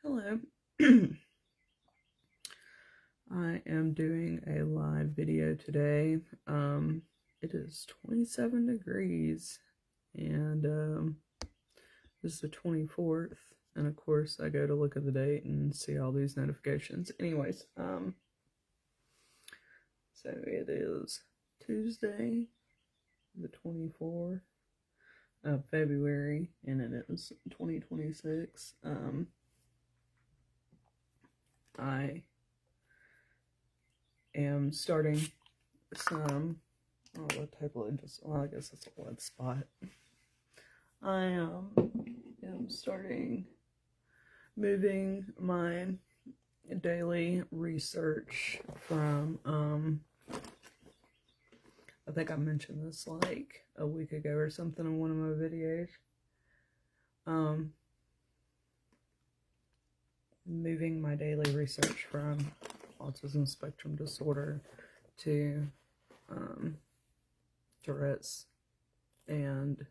Hello. I am doing a live video today. It is 27 degrees and this is the 24th, and of course I go to look at the date and see all these notifications. Anyways, so it is Tuesday the 24th of February and it is 2026. I am starting some, what type of, well, I guess it's a wet spot. I am starting moving my daily research from, I think I mentioned this like a week ago or something in one of my videos. Moving my daily research from autism spectrum disorder to Tourette's and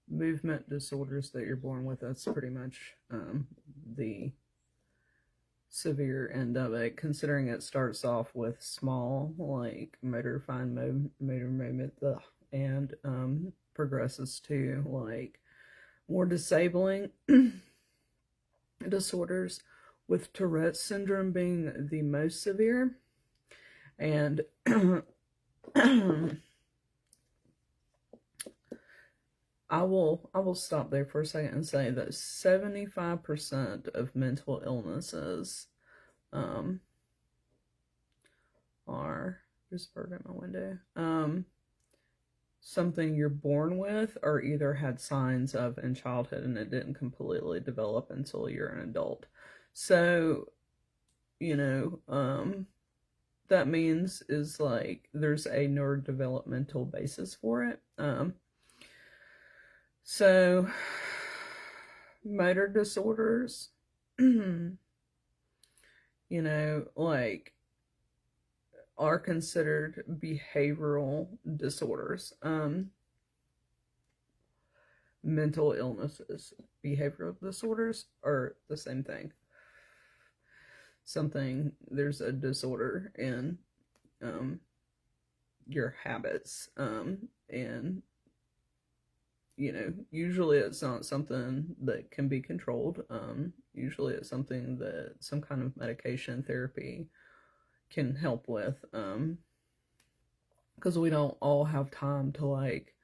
movement disorders that you're born with. That's pretty much the severe end of it, considering it starts off with small, like fine motor movement, and progresses to like more disabling disorders, with Tourette's syndrome being the most severe. And I will stop there for a second and say that 75% of mental illnesses are, there's a bird at my window, something you're born with or either had signs of in childhood and it didn't completely develop until you're an adult. So, you know, that means is like there's a neurodevelopmental basis for it. So motor disorders, you know, like are considered behavioral disorders. Mental illnesses, behavioral disorders are the same thing. There's a disorder in your habits, and you know, usually it's not something that can be controlled. Usually it's something that some kind of medication therapy can help with, because we don't all have time to, like,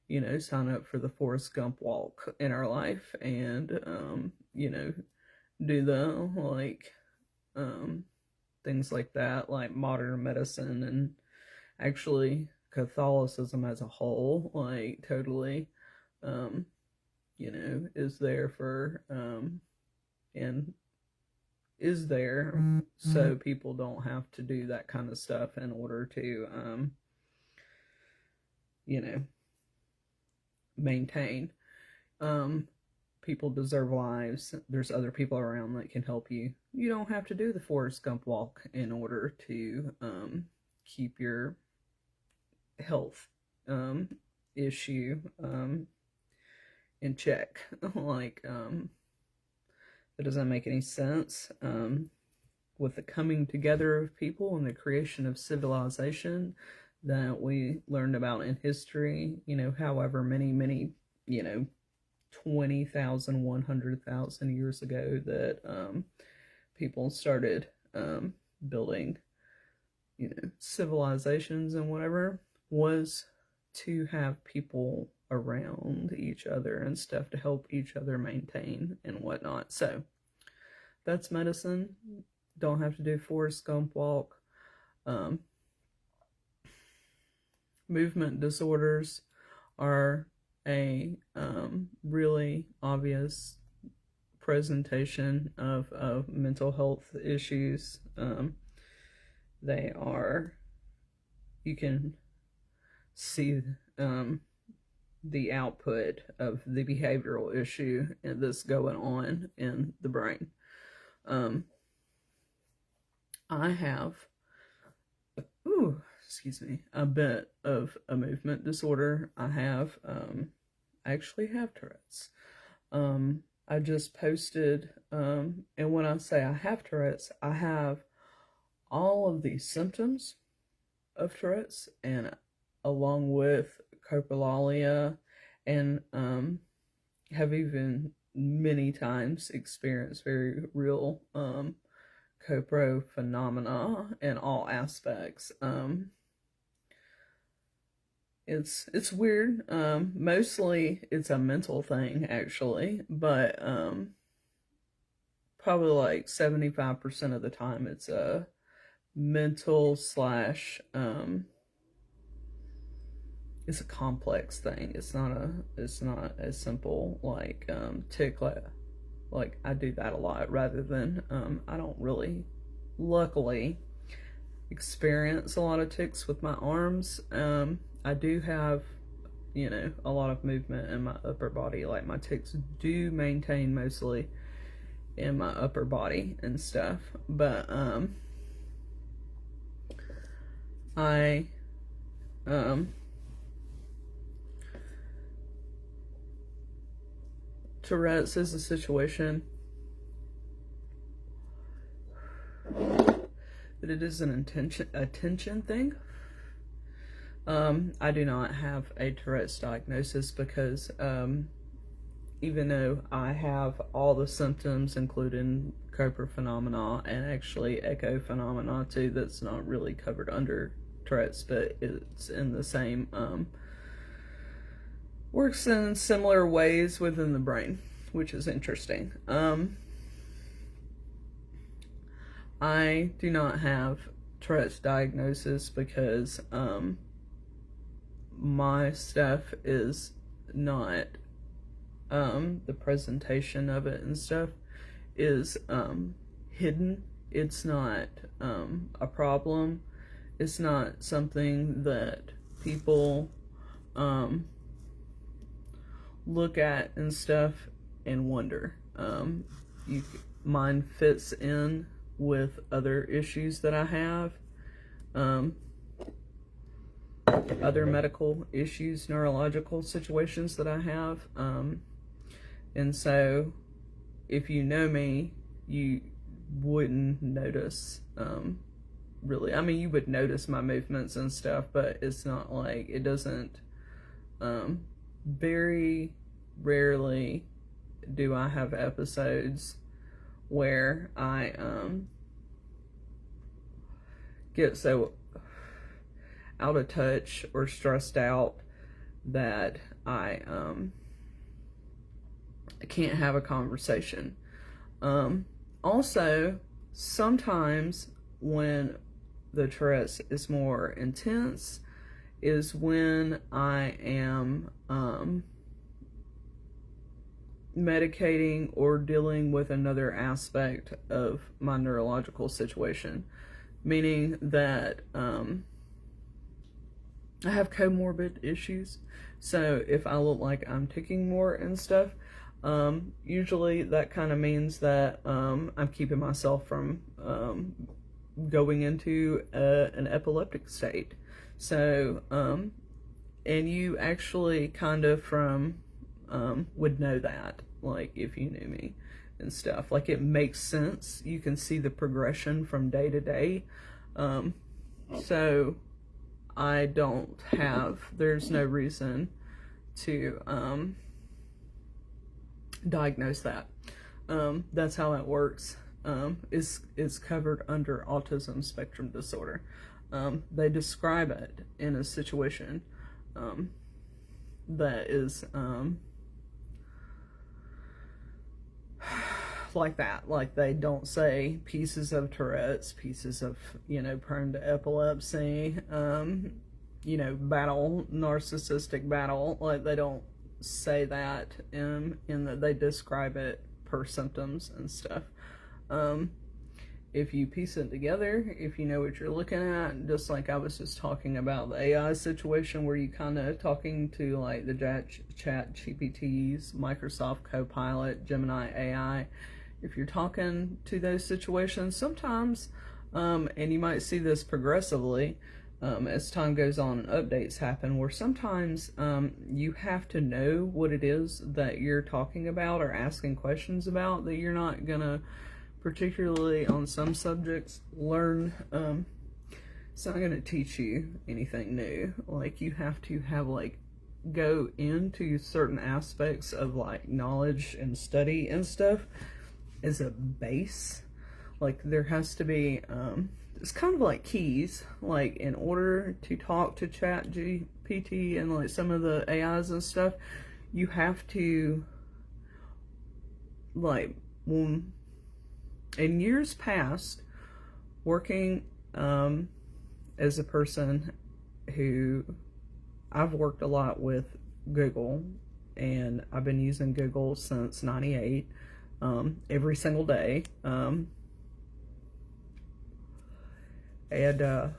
you know, sign up for the Forrest Gump walk in our life and you know, do the like things like that, like modern medicine and actually Catholicism as a whole, like totally you know, is there for and is there so people don't have to do that kind of stuff in order to you know, maintain. People deserve lives. There's other people around that can help you. You don't have to do the Forrest Gump walk in order to keep your health issue in check. Like, that doesn't make any sense. With the coming together of people and the creation of civilization that we learned about in history, you know, however many, you know, 20,000, 100,000 years ago that people started building, you know, civilizations and whatever, was to have people around each other and stuff to help each other maintain and whatnot. So that's medicine. Don't have to do Forrest Gump walk. Movement disorders are a really obvious presentation of mental health issues. They are, you can see the output of the behavioral issue that's going on in the brain. I have, a bit of a movement disorder. I actually have Tourette's. I just posted And when I say I have Tourette's, I have all of these symptoms of Tourette's, and along with coprolalia, and have even many times experienced very real copro phenomena in all aspects. It's weird. Mostly it's a mental thing actually, but probably like 75% of the time it's a mental slash it's a complex thing. It's not as simple like tick, like I do that a lot rather than I don't really, luckily, experience a lot of tics with my arms. I do have, a lot of movement in my upper body. Like my tics do maintain mostly in my upper body and stuff. But I Tourette's is a situation that it is an attention thing. I do not have a Tourette's diagnosis because even though I have all the symptoms, including copro phenomena and actually echo phenomena too, that's not really covered under Tourette's, but it's in the same works in similar ways within the brain, which is interesting. I do not have Tourette's diagnosis because my stuff is not the presentation of it and stuff is hidden. It's not a problem. It's not something that people look at and stuff and wonder. Mine fits in with other issues that I have, other medical issues, neurological situations that I have, and so if you know me, you wouldn't notice, really. I mean, you would notice my movements and stuff, but it's not like, it doesn't, very rarely do I have episodes where I get so out of touch or stressed out that I can't have a conversation. Also, sometimes when the Tourette's is more intense is when I am medicating or dealing with another aspect of my neurological situation, meaning that I have comorbid issues. So if I look like I'm ticking more and stuff, usually that kind of means that I'm keeping myself from going into an epileptic state. So and you actually kind of would know that, like if you knew me and stuff, like it makes sense. You can see the progression from day to day. So I don't have, there's no reason to diagnose that. That's how it works. Is covered under autism spectrum disorder. They describe it in a situation that is like that. Like they don't say pieces of Tourette's, pieces of, prone to epilepsy, battle, narcissistic battle. Like they don't say that in that they describe it per symptoms and stuff. If you piece it together, if you know what you're looking at, just like I was just talking about the AI situation where you kind of talking to like the chat GPTs, Microsoft Copilot, Gemini AI, if you're talking to those situations, sometimes, and you might see this progressively, as time goes on and updates happen, where sometimes you have to know what it is that you're talking about or asking questions about, that you're not gonna, particularly on some subjects, learn. It's not gonna teach you anything new. Like, you have to have, like, go into certain aspects of, like, knowledge and study and stuff as a base. Like, there has to be it's kind of like keys. Like, in order to talk to ChatGPT and like some of the AIs and stuff, you have to, like, when in years past, working as a person who, I've worked a lot with Google, and I've been using Google since '98, every single day. And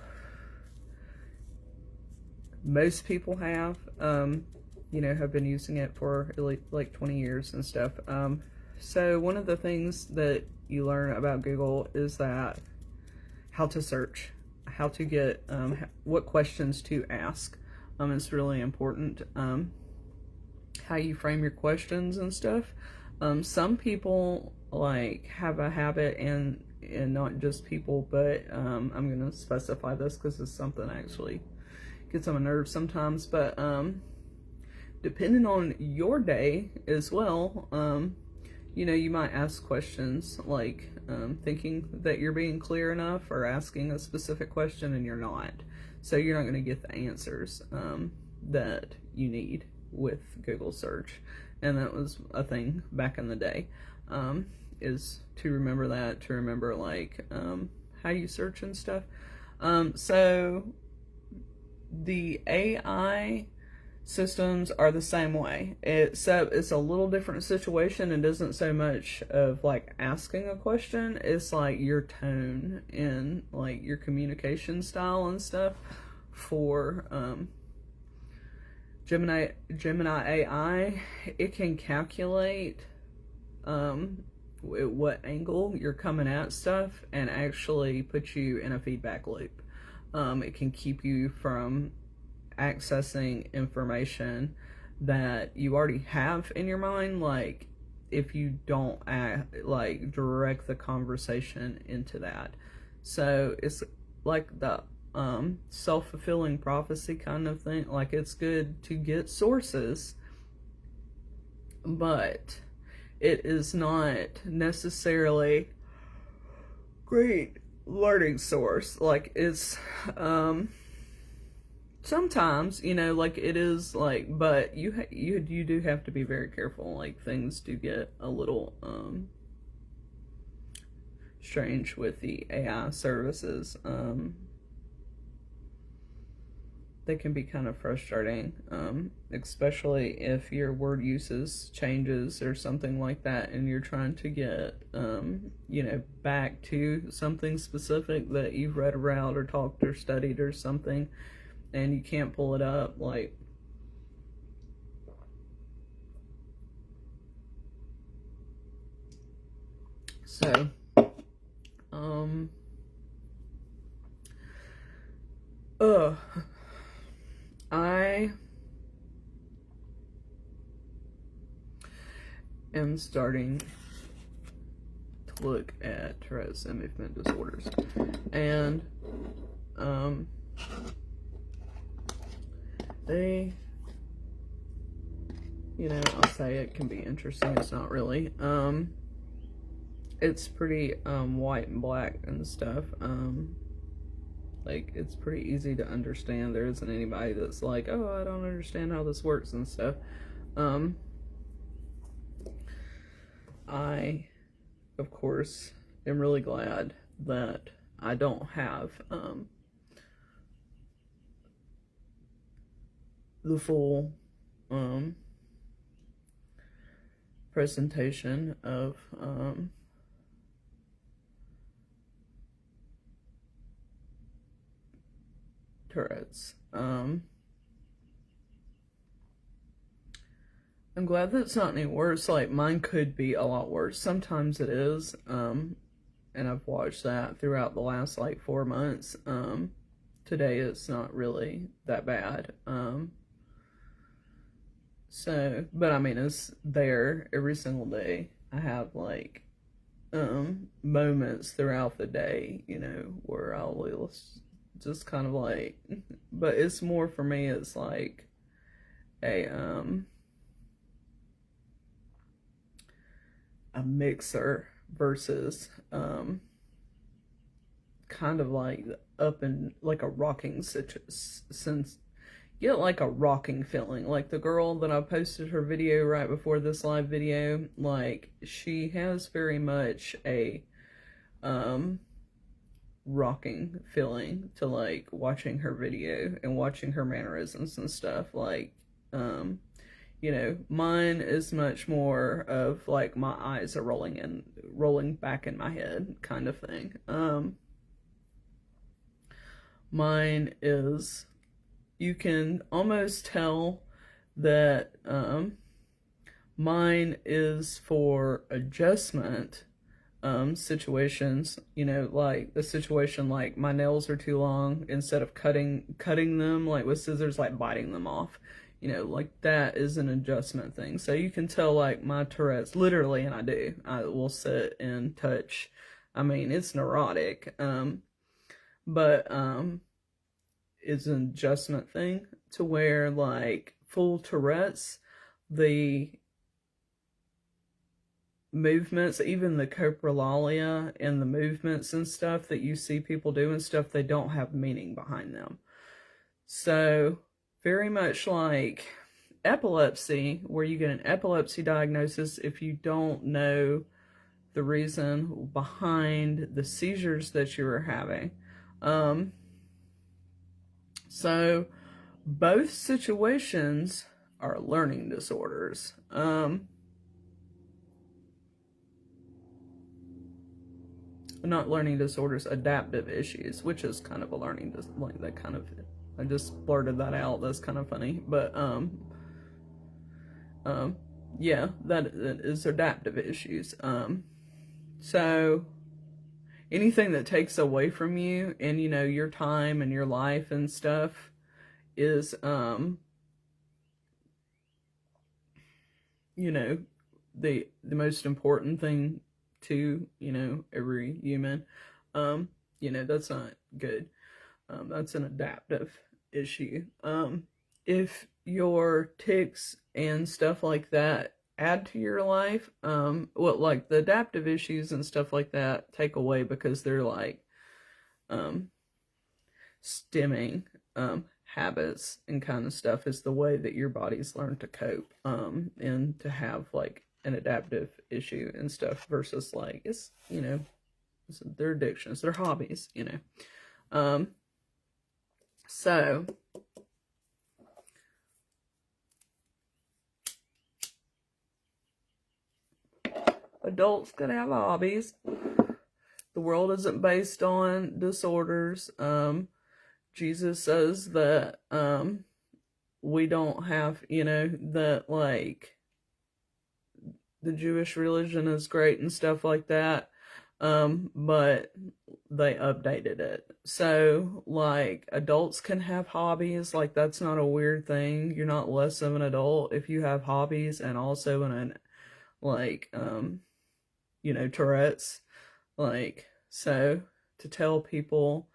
most people have, have been using it for like 20 years and stuff. So one of the things that you learn about Google is that how to search, how to get, what questions to ask. It's really important. How you frame your questions and stuff. Some people like have a habit, and not just people, but I'm gonna specify this because it's something that actually gets on my nerves sometimes. But depending on your day as well, you might ask questions like thinking that you're being clear enough, or asking a specific question and you're not. So you're not going to get the answers that you need with Google search. And that was a thing back in the day, is to remember that, to remember like how you search and stuff. So the AI systems are the same way, except it's a little different situation. It isn't so much of like asking a question, it's like your tone and like your communication style and stuff. For Gemini AI, it can calculate what angle you're coming at stuff and actually put you in a feedback loop. It can keep you from accessing information that you already have in your mind, like if you don't direct the conversation into that. So it's like the self-fulfilling prophecy kind of thing. Like, it's good to get sources, but it is not necessarily great learning source. Like, it's sometimes, like it is, like, but you do have to be very careful. Like, things do get a little strange with the AI services. They can be kind of frustrating, especially if your word usage changes or something like that, and you're trying to get back to something specific that you've read around or talked or studied or something, and you can't pull it up. Like, so I am starting to look at Tourette's and movement disorders, and they, I'll say it can be interesting. It's not really. It's pretty white and black and stuff. Like, it's pretty easy to understand. There isn't anybody that's like, oh, I don't understand how this works and stuff. I, of course, am really glad that I don't have the full presentation of Tourette's. I'm glad that it's not any worse. Like, mine could be a lot worse. Sometimes it is. And I've watched that throughout the last like 4 months. today it's not really that bad. So, but I mean, it's there every single day. I have like moments throughout the day, you know, where I'll just kind of like, but it's more for me, it's like a a mixer versus kind of like up and like a rocking since get like a rocking feeling. Like the girl that I posted her video right before this live video, like she has very much a rocking feeling to like watching her video and watching her mannerisms and stuff. Like you know, mine is much more of like my eyes are rolling back in my head kind of thing. Mine is, you can almost tell that mine is for adjustment situations, you know, like the situation like my nails are too long, instead of cutting them like with scissors, like biting them off, you know, like that is an adjustment thing. So you can tell like my Tourette's literally, and I will sit and touch, I mean it's neurotic, but it's an adjustment thing to where like full Tourette's, the movements, even the coprolalia and the movements and stuff that you see people do and stuff, they don't have meaning behind them. So very much like epilepsy, where you get an epilepsy diagnosis if you don't know the reason behind the seizures that you are having. So both situations are learning disorders. Not learning disorders, adaptive issues, which is kind of a learning like that kind of, I just blurted that out, that's kind of funny, but yeah, that is adaptive issues. So anything that takes away from you and, you know, your time and your life and stuff is you know, the most important thing to, you know, every human. You know, that's not good. That's an adaptive issue. If your tics and stuff like that add to your life, well, like the adaptive issues and stuff like that take away because they're like stemming habits and kind of stuff, is the way that your body's learned to cope and to have like an adaptive issue and stuff, versus like, it's, you know, it's their addictions, their hobbies, you know. So adults can have hobbies. The world isn't based on disorders. Jesus says that we don't have, you know, that like the Jewish religion is great and stuff like that, but they updated it. So like adults can have hobbies, like that's not a weird thing. You're not less of an adult if you have hobbies and also an like you know, Tourette's. Like, so to tell people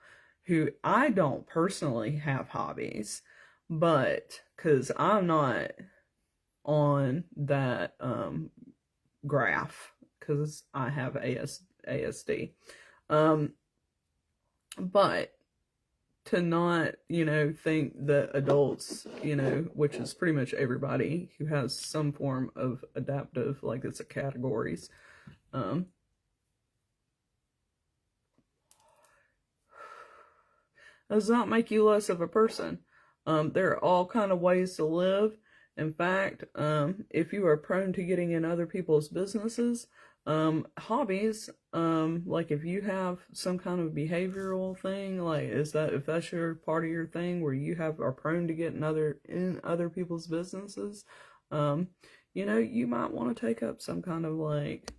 who, I don't personally have hobbies, but because I'm not on that graph, because I have ASD, but to not, you know, think that adults, you know, which is pretty much everybody who has some form of adaptive, like it's a categories, does not make you less of a person. There are all kind of ways to live. In fact, if you are prone to getting in other people's businesses, hobbies, like if you have some kind of behavioral thing, like is that, if that's your part of your thing where you are prone to get in other people's businesses, you know, you might want to take up some kind of like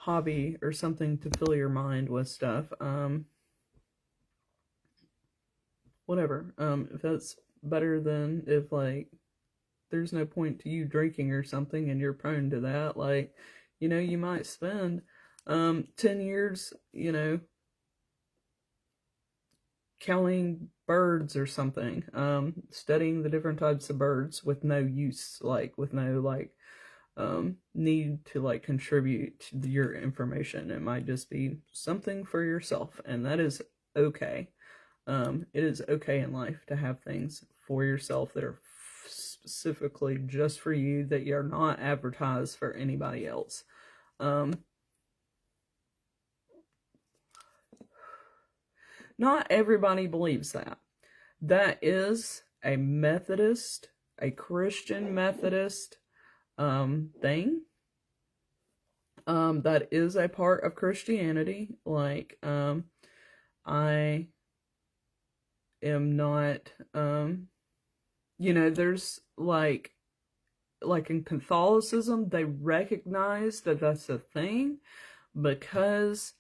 hobby or something to fill your mind with stuff. whatever. If that's better than if, like, there's no point to you drinking or something and you're prone to that, like, you might spend 10 years, counting birds or something, studying the different types of birds with no use, like, with no, like, need to, like, contribute to your information. It might just be something for yourself, and that is okay. It is okay in life to have things for yourself that are specifically just for you, that you're not advertised for anybody else. Not everybody believes that. That is a Methodist, a Christian Methodist thing. That is a part of Christianity. Like, I am not, there's like in Catholicism, they recognize that that's a thing because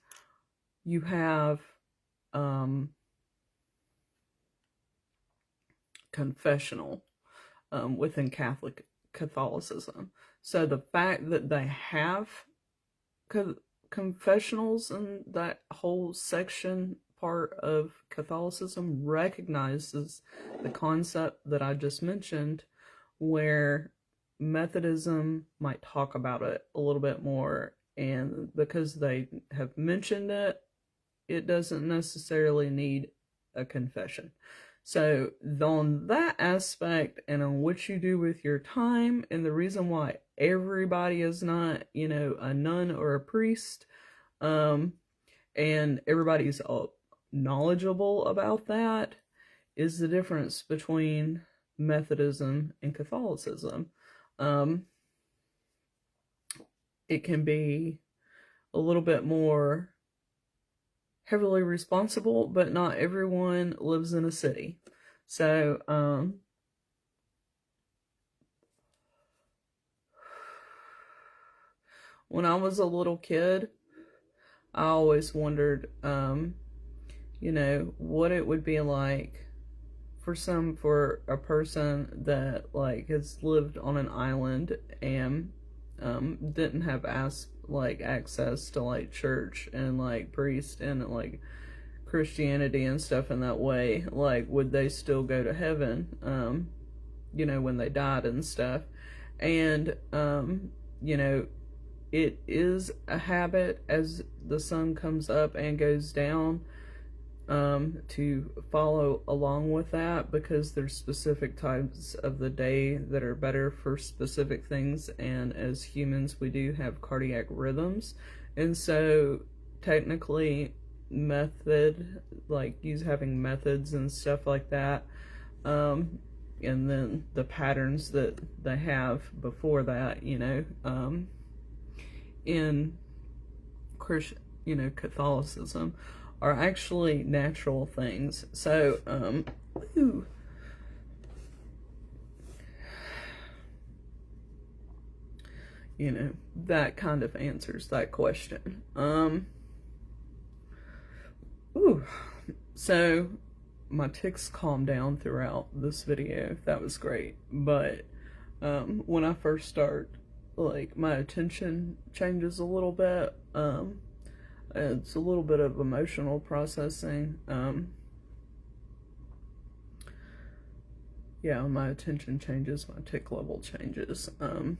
you have confessional within Catholicism. So the fact that they have confessionals and that whole section part of Catholicism recognizes the concept that I just mentioned, where Methodism might talk about it a little bit more, and because they have mentioned it, it doesn't necessarily need a confession. So on that aspect, and on what you do with your time, and the reason why everybody is not, a nun or a priest, and everybody's knowledgeable about that, is the difference between Methodism and Catholicism. It can be a little bit more heavily responsible, but not everyone lives in a city. So, when I was a little kid, I always wondered, what it would be like for a person that, like, has lived on an island and didn't have access to, like, church and, like, priest and, like, Christianity and stuff in that way. Like, would they still go to heaven when they died and stuff? And it is a habit as the sun comes up and goes down to follow along with that, because there's specific times of the day that are better for specific things, and as humans we do have cardiac rhythms, and so technically having methods and stuff like that, and then the patterns that they have before that, in Catholicism, are actually natural things. So, that kind of answers that question. So my tics calmed down throughout this video. That was great. But when I first start, like, my attention changes a little bit. It's a little bit of emotional processing. My attention changes, my tic level changes. I'm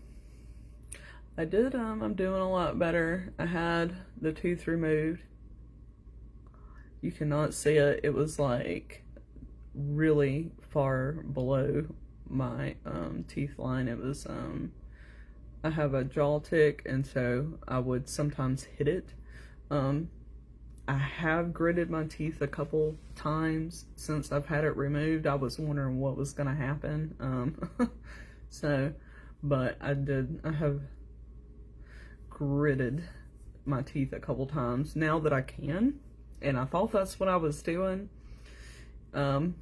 doing a lot better. I had the tooth removed. You cannot see it. It was, like, really far below my teeth line. It was I have a jaw tic, and so I would sometimes hit it. I have gritted my teeth a couple times since I've had it removed. I was wondering what was gonna happen. But I have gritted my teeth a couple times now that I can, and I thought that's what I was doing. And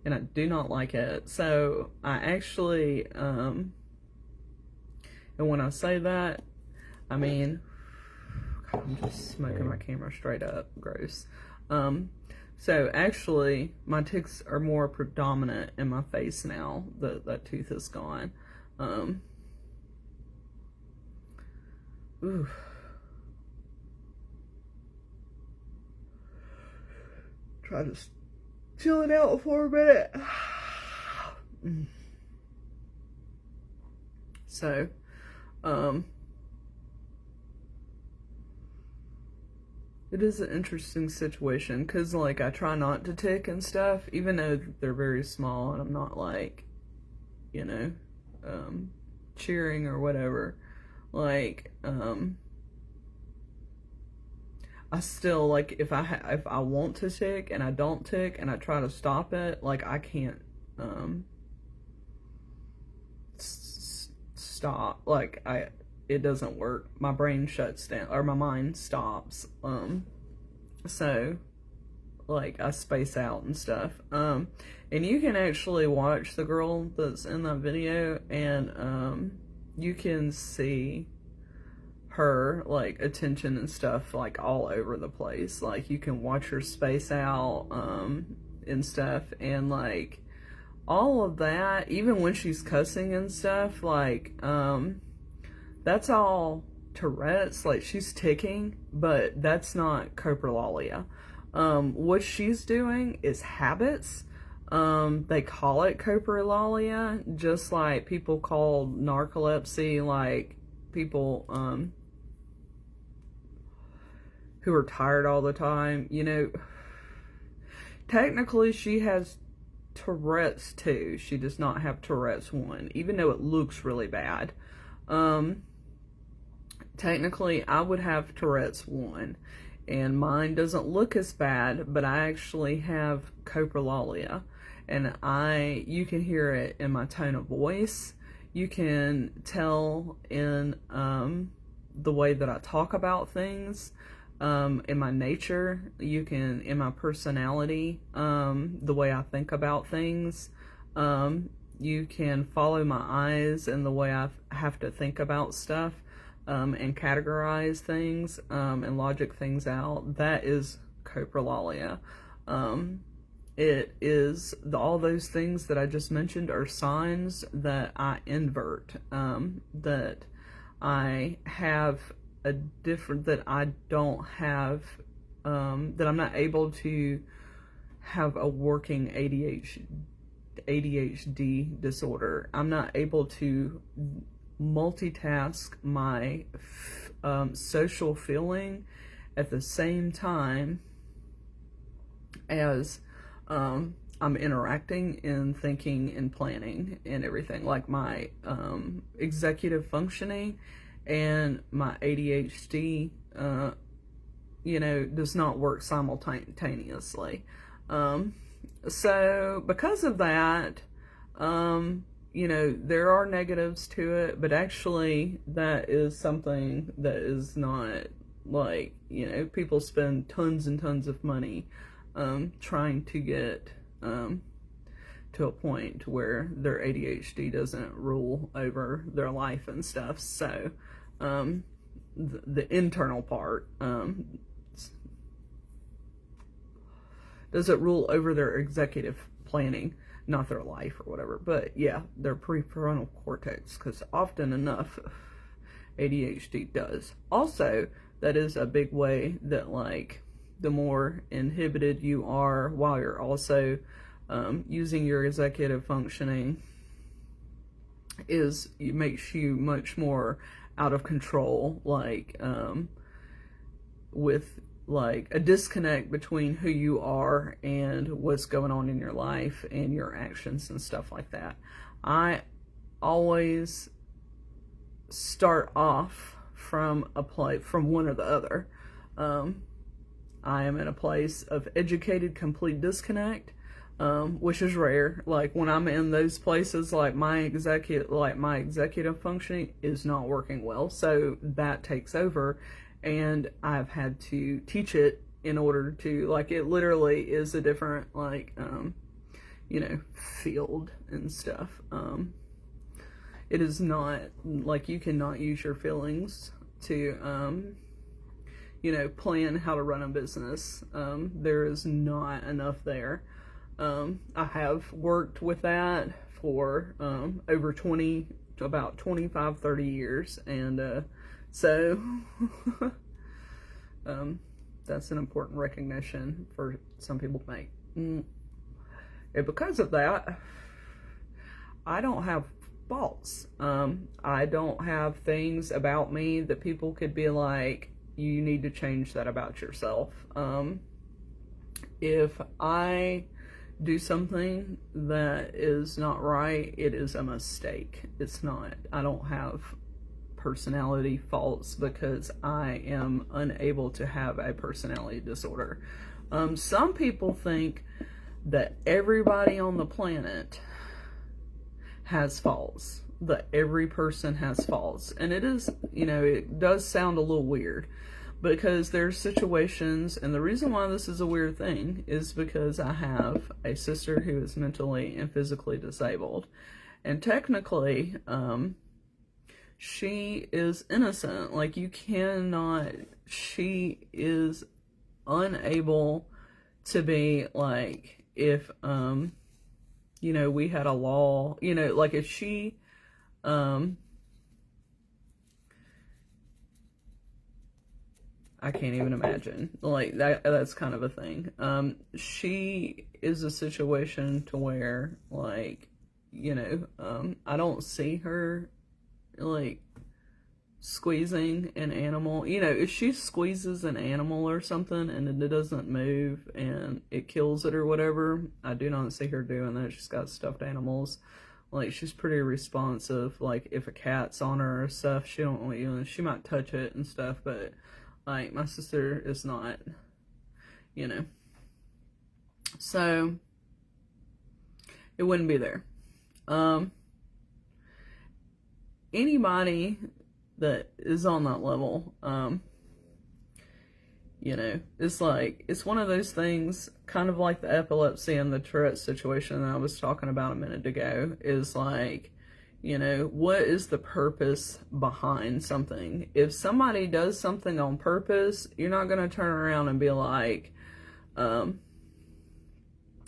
I do not like it. So I actually, and when I say that, I mean, I'm just smoking my camera straight up. Gross. So actually, my tics are more predominant in my face now that that tooth is gone. Ooh. Try to chill it out for a minute. So, it is an interesting situation because, like, I try not to tick and stuff, even though they're very small and I'm not, like, you know, cheering or whatever. Like, I still, like, if I want to tick and I don't tick and I try to stop it, like, I can't, stop. Like, it doesn't work. My brain shuts down, or my mind stops. So, like, I space out and stuff. And you can actually watch the girl that's in that video, and, you can see her, like, attention and stuff, like, all over the place. Like, you can watch her space out, and stuff, and, like, all of that, even when she's cussing and stuff, like, that's all Tourette's. Like, she's ticking, but that's not coprolalia. What she's doing is habits. They call it coprolalia, just like people call narcolepsy, like people, who are tired all the time, you know. Technically, she has Tourette's 2. She does not have Tourette's 1, even though it looks really bad. Technically, I would have Tourette's 1, and mine doesn't look as bad, but I actually have coprolalia, and you can hear it in my tone of voice. You can tell in the way that I talk about things, in my nature. You can, in my personality, the way I think about things. You can follow my eyes and the way I have to think about stuff, and categorize things, and logic things out. That is coprolalia. It is all those things that I just mentioned are signs that I invert, that I have a different, that I don't have, that I'm not able to have a working ADHD disorder. I'm not able to multitask my social feeling at the same time as I'm interacting and thinking and planning and everything. Like my executive functioning and my ADHD, you know, does not work simultaneously. So because of that, you know, there are negatives to it, but actually that is something that is not, like, you know, people spend tons and tons of money trying to get to a point where their ADHD doesn't rule over their life and stuff. So the internal part does it rule over their executive planning, not their life or whatever, but yeah, their prefrontal cortex, because often enough ADHD does. Also, that is a big way that, like, the more inhibited you are while you're also using your executive functioning, it makes you much more out of control, like, with, like, a disconnect between who you are and what's going on in your life and your actions and stuff like that. I always start off from one or the other. I am in a place of educated complete disconnect, which is rare. Like, when I'm in those places, like my executive functioning is not working well, so that takes over, and I've had to teach it in order to, like, it literally is a different, like, you know, field and stuff. It is not, like, you cannot use your feelings to, plan how to run a business. There is not enough there. I have worked with that for over 20 to about 25, 30 years. And so that's an important recognition for some people to make. And because of that, I don't have faults. I don't have things about me that people could be like, you need to change that about yourself. If I do something that is not right, it is a mistake. It's not. I don't have personality faults because I am unable to have a personality disorder. Some people think that everybody on the planet has faults, that every person has faults. And it is, it does sound a little weird because there's situations, and the reason why this is a weird thing is because I have a sister who is mentally and physically disabled. And technically, she is innocent. Like, she is unable to be like, if, we had a law, like if she, I can't even imagine, like that's kind of a thing. She is a situation to where, like, I don't see her, like, squeezing an animal. If she squeezes an animal or something and it doesn't move and it kills it or whatever, I do not see her doing that. She's got stuffed animals. Like, she's pretty responsive. Like, if a cat's on her or stuff, she might touch it and stuff, but like, my sister is not, so it wouldn't be there. Anybody that is on that level, it's like, it's one of those things, kind of like the epilepsy and the Tourette situation that I was talking about a minute ago, is like, what is the purpose behind something? If somebody does something on purpose, you're not going to turn around and be like,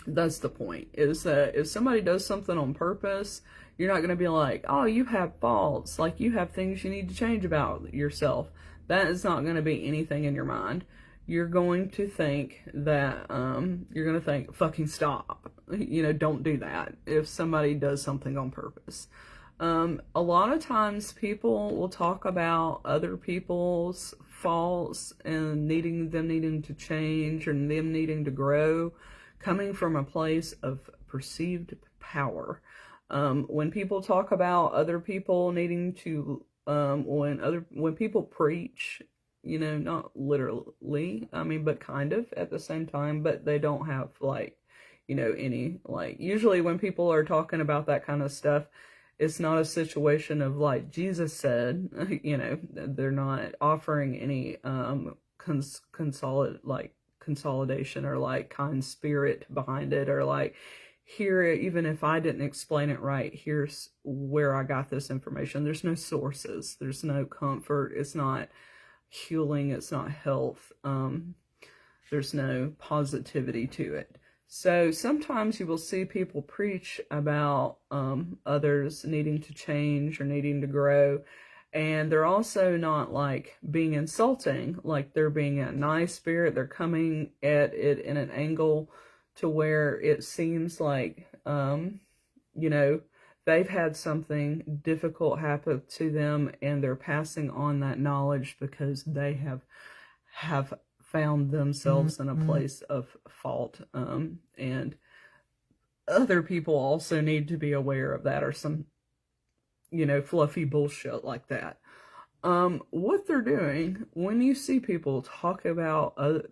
that's the point, is that if somebody does something on purpose, you're not going to be like, oh, you have faults, like you have things you need to change about yourself. That is not going to be anything in your mind. You're going to think that, fucking stop. Don't do that if somebody does something on purpose. A lot of times people will talk about other people's faults and them needing to change or them needing to grow, coming from a place of perceived power. When people talk about other people needing to, when people preach, not literally, but kind of at the same time, but they don't have any, usually when people are talking about that kind of stuff, it's not a situation of like Jesus said, they're not offering any, consolidation or like kind spirit behind it, or like, here, even if I didn't explain it right, here's where I got this information. There's no sources. There's no comfort. It's not healing. It's not health. There's no positivity to it. So sometimes you will see people preach about others needing to change or needing to grow, and they're also not like being insulting, like they're being a nice spirit. They're coming at it in an angle to where it seems like, they've had something difficult happen to them and they're passing on that knowledge because they have found themselves in a place of fault. And other people also need to be aware of that, or some, fluffy bullshit like that. What they're doing, when you see people talk about other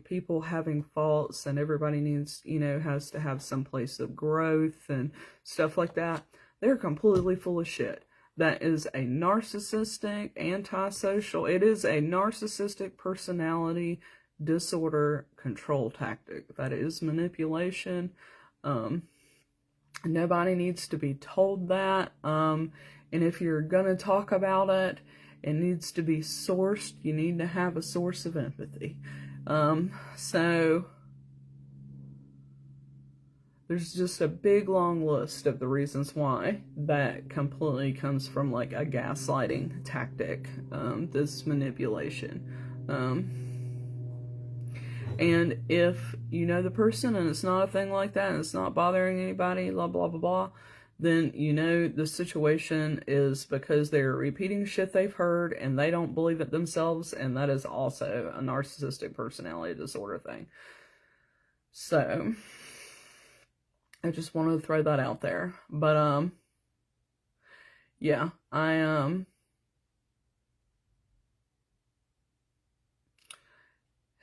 people having faults and everybody needs, has to have some place of growth and stuff like that, they're completely full of shit. That is a narcissistic, antisocial, it is a narcissistic personality disorder control tactic. That is manipulation. Nobody needs to be told that. And if you're gonna talk about it, It needs to be sourced. You need to have a source of empathy. So there's just a big long list of the reasons why that completely comes from like a gaslighting tactic, this manipulation. And if you know the person and it's not a thing like that and it's not bothering anybody, blah, blah, blah, blah, then you know the situation is because they're repeating shit they've heard and they don't believe it themselves, and that is also a narcissistic personality disorder thing. So I just wanted to throw that out there. But yeah, I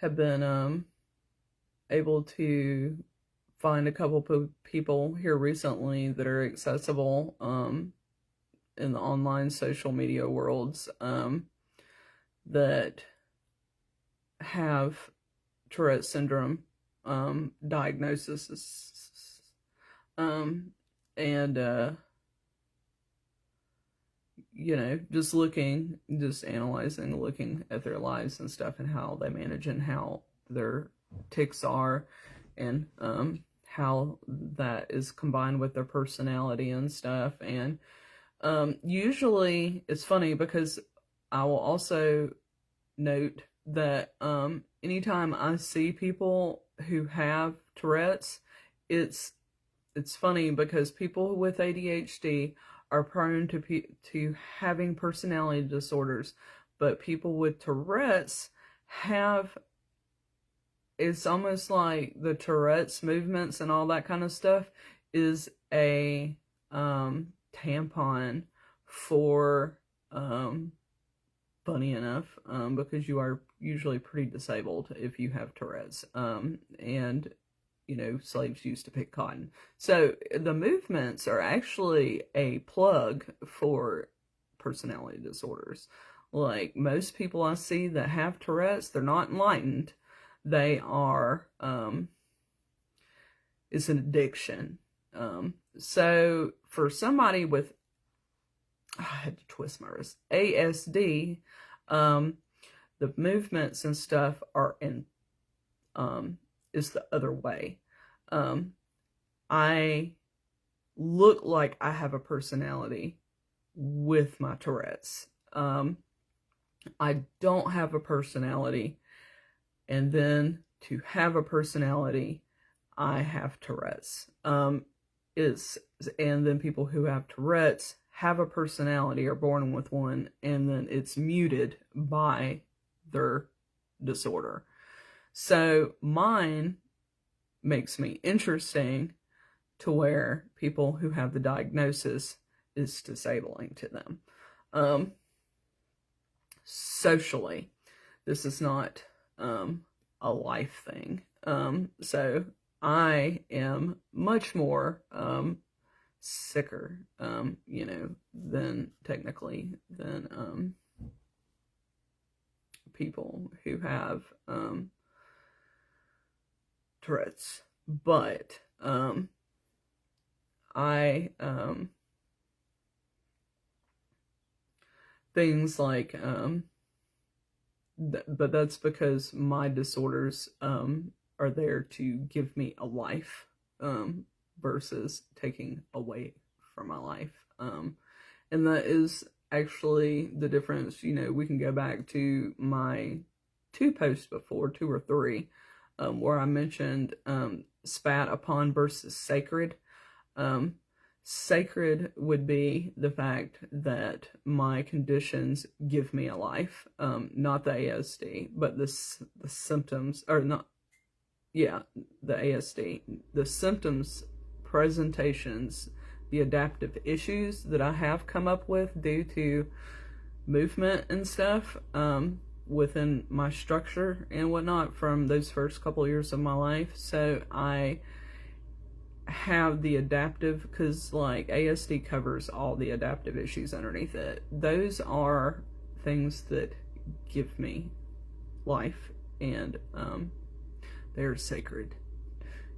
have been able to find a couple people here recently that are accessible in the online social media worlds that have Tourette syndrome diagnosis, and you know, just analyzing, looking at their lives and stuff and how they manage and how their tics are, and how that is combined with their personality and stuff. And usually it's funny because I will also note that anytime I see people who have Tourette's, it's funny because people with ADHD are prone to having personality disorders, but people with Tourette's have, it's almost like the Tourette's movements and all that kind of stuff is a tampon for, funny enough, because you are usually pretty disabled if you have Tourette's, and you know, slaves used to pick cotton. So the movements are actually a plug for personality disorders. Like most people I see that have Tourette's, they're not enlightened. They are, it's an addiction. So for somebody with, I had to twist my wrist, ASD, the movements and stuff are in, is the other way. I look like I have a personality with my Tourette's. I don't have a personality, and then to have a personality, I have Tourette's. And then people who have Tourette's have a personality, are born with one, and then it's muted by their disorder. So mine makes me interesting to where people who have the diagnosis is disabling to them. Socially, this is not a life thing. So I am much more sicker, you know, than technically than people who have Tourette's, but I things like but that's because my disorders are there to give me a life versus taking away from my life, and that is actually the difference. You know, we can go back to my 2 posts before, 2 or 3, where I mentioned spat upon versus sacred. Sacred would be the fact that my conditions give me a life, not the ASD, but the symptoms, or not, yeah, the ASD, the symptoms, presentations, the adaptive issues that I have come up with due to movement and stuff, within my structure and whatnot from those first couple years of my life. So I have the adaptive, because like ASD covers all the adaptive issues underneath it. Those are things that give me life, and they're sacred,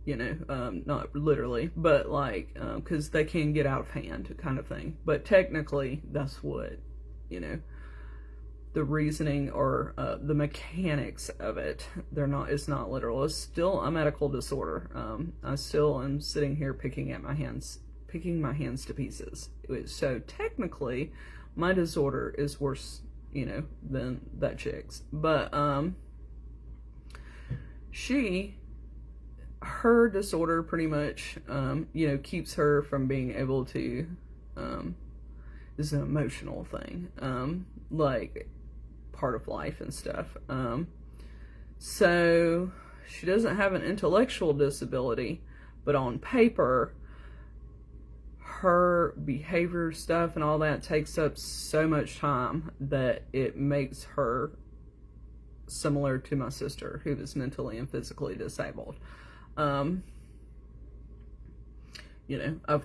you know, not literally, but like because they can get out of hand kind of thing, but technically that's what, you know, the reasoning or the mechanics of it. It's not literal. It's still a medical disorder. I still am sitting here picking my hands to pieces. So technically, my disorder is worse, than that chick's. But her disorder pretty much, keeps her from being able to, is an emotional thing, like part of life and stuff. So she doesn't have an intellectual disability, but on paper, her behavior stuff and all that takes up so much time that it makes her similar to my sister, who is mentally and physically disabled. Of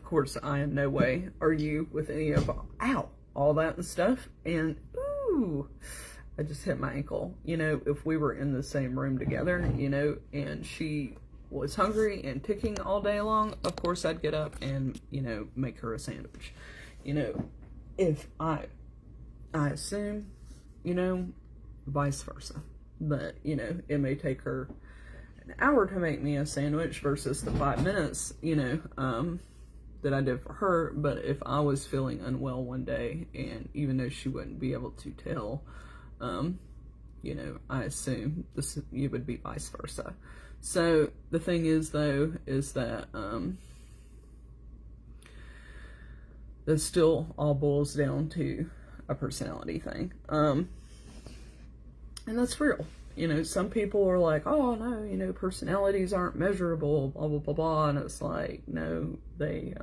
course, I in no way argue with any of all that and stuff. And ooh, I just hit my ankle. If we were in the same room together, and she was hungry and ticking all day long, of course I'd get up and, make her a sandwich. If I assume, vice versa. But, it may take her an hour to make me a sandwich versus the 5 minutes, that I did for her. But if I was feeling unwell one day, and even though she wouldn't be able to tell, I assume it would be vice versa. So the thing is, though, is that that still all boils down to a personality thing. And that's real. Some people are like, oh, no, personalities aren't measurable, blah, blah, blah, blah. And it's like, no, they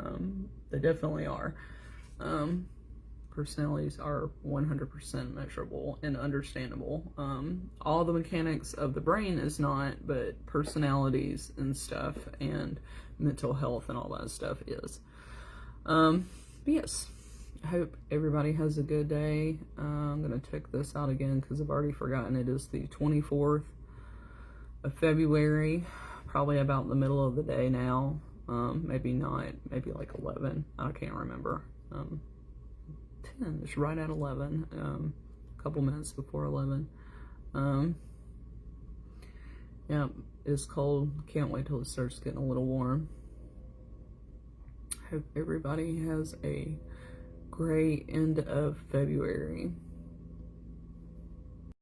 definitely are. Personalities are 100% measurable and understandable. All the mechanics of the brain is not, but personalities and stuff and mental health and all that stuff is. Yes, I hope everybody has a good day. I'm going to check this out again because I've already forgotten. It is the 24th of February, probably about the middle of the day now. Maybe not, maybe like 11. I can't remember. 10, it's right at 11, a couple minutes before 11. Yeah, it's cold. Can't wait till it starts getting a little warm. Hope everybody has a great end of February.